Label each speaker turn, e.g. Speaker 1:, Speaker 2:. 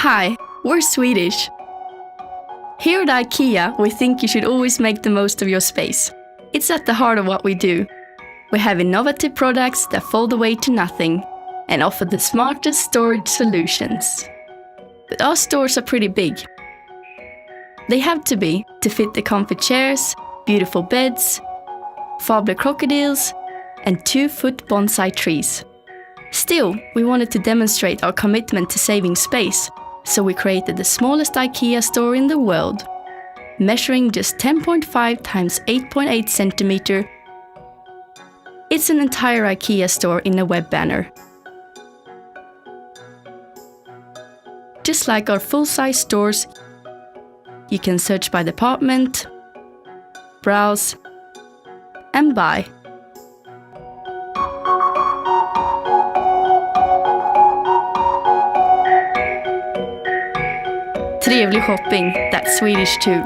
Speaker 1: Hi, we're Swedish. Here at IKEA, we think you should always make the most of your space. It's at the heart of what we do. We have innovative products that fold away to nothing and offer the smartest storage solutions. But our stores are pretty big. They have to be to fit the comfy chairs, beautiful beds, fabler crocodiles, and 2-foot bonsai trees. Still, we wanted to demonstrate our commitment to saving space, so we created the smallest IKEA store in the world, measuring just 10.5 times 8.8 centimeter. It's an entire IKEA store in a web banner. Just like our full-size stores, you can search by department, browse, and buy. Trevlig shopping, that's Swedish too.